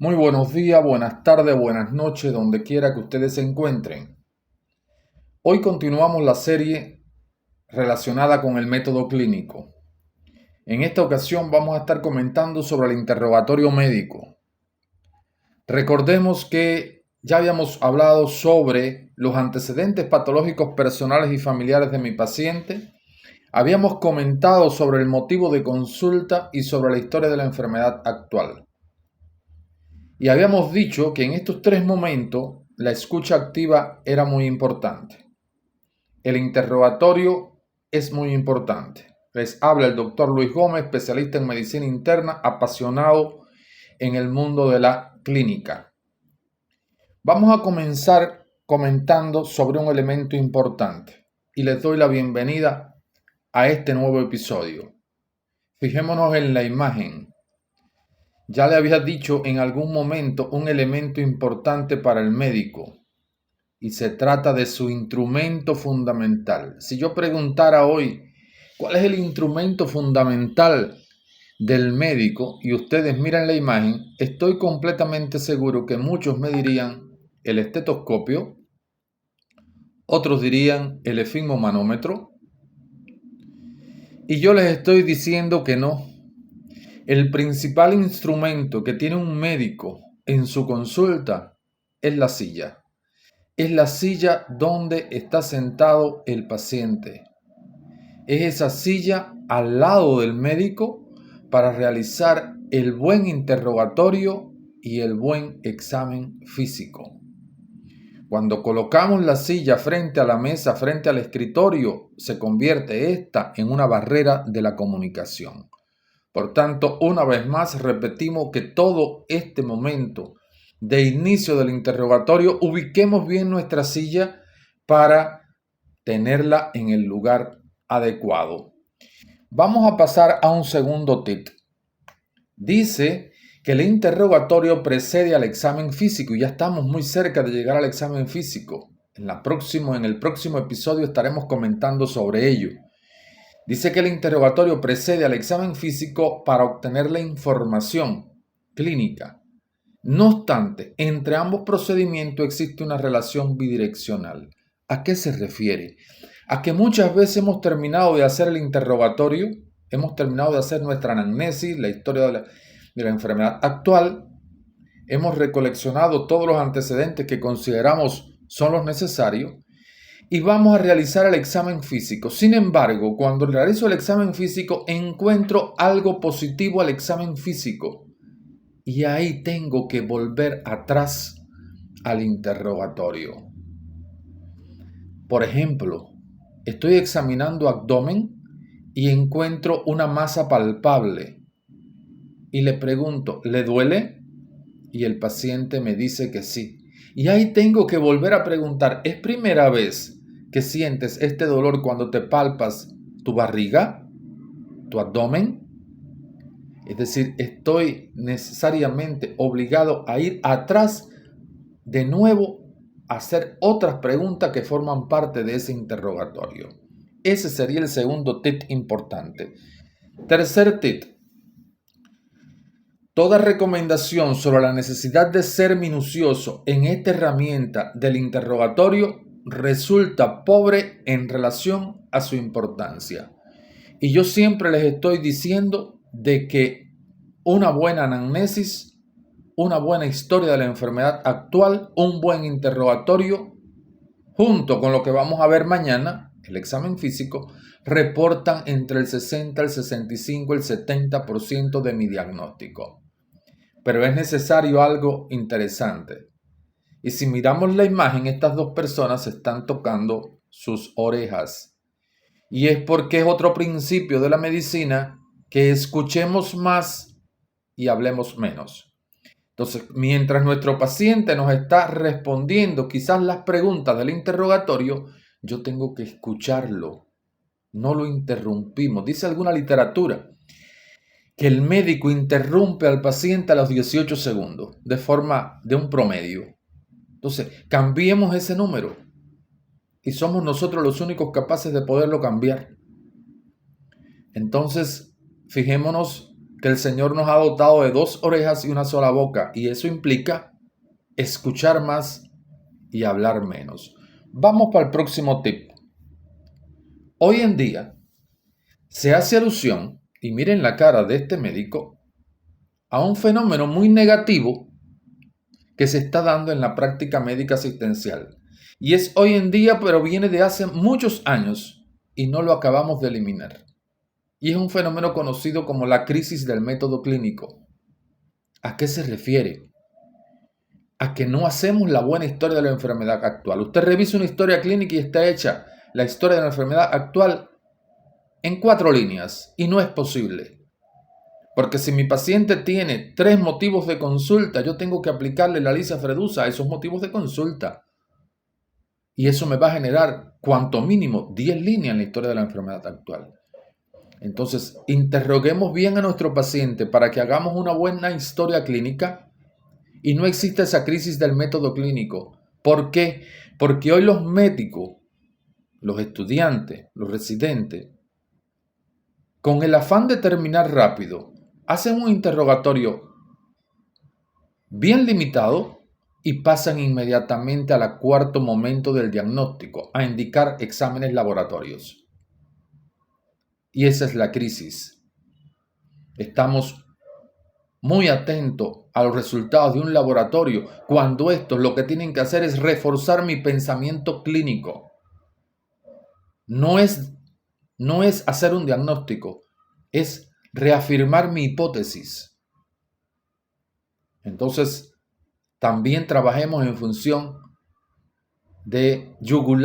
Muy buenos días, buenas tardes, buenas noches, donde quiera que ustedes se encuentren. Hoy continuamos la serie relacionada con el método clínico. En esta ocasión vamos a estar comentando sobre el interrogatorio médico. Recordemos que ya habíamos hablado sobre los antecedentes patológicos personales y familiares de mi paciente. Habíamos comentado sobre el motivo de consulta y sobre la historia de la enfermedad actual. Y habíamos dicho que en estos tres momentos la escucha activa era muy importante. El interrogatorio es muy importante. Les habla el doctor Luis Gómez, especialista en medicina interna, apasionado en el mundo de la clínica. Vamos a comenzar comentando sobre un elemento importante y les doy la bienvenida a este nuevo episodio. Fijémonos en la imagen. Ya le había dicho en algún momento un elemento importante para el médico y se trata de su instrumento fundamental. Si yo preguntara hoy cuál es el instrumento fundamental del médico y ustedes miran la imagen, estoy completamente seguro que muchos me dirían el estetoscopio, otros dirían el esfigmomanómetro y yo les estoy diciendo que no. El principal instrumento que tiene un médico en su consulta es la silla. Es la silla donde está sentado el paciente. Es esa silla al lado del médico para realizar el buen interrogatorio y el buen examen físico. Cuando colocamos la silla frente a la mesa, frente al escritorio, se convierte esta en una barrera de la comunicación. Por tanto, una vez más repetimos que todo este momento de inicio del interrogatorio, ubiquemos bien nuestra silla para tenerla en el lugar adecuado. Vamos a pasar a un segundo tip. Dice que el interrogatorio precede al examen físico y ya estamos muy cerca de llegar al examen físico. En el próximo episodio estaremos comentando sobre ello. Dice que el interrogatorio precede al examen físico para obtener la información clínica. No obstante, entre ambos procedimientos existe una relación bidireccional. ¿A qué se refiere? A que muchas veces hemos terminado de hacer el interrogatorio, hemos terminado de hacer nuestra anamnesis, la historia de la enfermedad actual, hemos recoleccionado todos los antecedentes que consideramos son los necesarios y vamos a realizar el examen físico. Sin embargo, cuando realizo el examen físico, encuentro algo positivo al examen físico. Y ahí tengo que volver atrás al interrogatorio. Por ejemplo, estoy examinando abdomen y encuentro una masa palpable. Y le pregunto, ¿le duele? Y el paciente me dice que sí. Y ahí tengo que volver a preguntar, ¿es primera vez que sientes este dolor cuando te palpas tu barriga, tu abdomen? Es decir, estoy necesariamente obligado a ir atrás de nuevo a hacer otras preguntas que forman parte de ese interrogatorio. Ese sería el segundo tip importante. Tercer tip. Toda recomendación sobre la necesidad de ser minucioso en esta herramienta del interrogatorio resulta pobre en relación a su importancia. Y yo siempre les estoy diciendo de que una buena anamnesis, una buena historia de la enfermedad actual, un buen interrogatorio, junto con lo que vamos a ver mañana, el examen físico, reportan entre el 60, el 65, el 70% de mi diagnóstico. Pero es necesario algo interesante. Y si miramos la imagen, estas dos personas se están tocando sus orejas. Y es porque es otro principio de la medicina que escuchemos más y hablemos menos. Entonces, mientras nuestro paciente nos está respondiendo quizás las preguntas del interrogatorio, yo tengo que escucharlo. No lo interrumpimos. Dice alguna literatura que el médico interrumpe al paciente a los 18 segundos, de forma de un promedio. Entonces, cambiemos ese número y somos nosotros los únicos capaces de poderlo cambiar. Entonces, fijémonos que el Señor nos ha dotado de 2 orejas y una sola boca, y eso implica escuchar más y hablar menos. Vamos para el próximo tip. Hoy en día se hace alusión, y miren la cara de este médico, a un fenómeno muy negativo que se está dando en la práctica médica asistencial. Y es hoy en día, pero viene de hace muchos años y no lo acabamos de eliminar. Y es un fenómeno conocido como la crisis del método clínico. ¿A qué se refiere? A que no hacemos la buena historia de la enfermedad actual. Usted revisa una historia clínica y está hecha la historia de la enfermedad actual en 4 líneas y no es posible. Porque si mi paciente tiene 3 motivos de consulta, yo tengo que aplicarle la lisafredusa a esos motivos de consulta. Y eso me va a generar cuanto mínimo 10 líneas en la historia de la enfermedad actual. Entonces, interroguemos bien a nuestro paciente para que hagamos una buena historia clínica y no exista esa crisis del método clínico. ¿Por qué? Porque hoy los médicos, los estudiantes, los residentes, con el afán de terminar rápido, hacen un interrogatorio bien limitado y pasan inmediatamente al 4º momento del diagnóstico, a indicar exámenes laboratorios. Y esa es la crisis. Estamos muy atentos a los resultados de un laboratorio cuando estos lo que tienen que hacer es reforzar mi pensamiento clínico. No es hacer un diagnóstico, es reafirmar mi hipótesis. Entonces, también trabajemos en función de yugular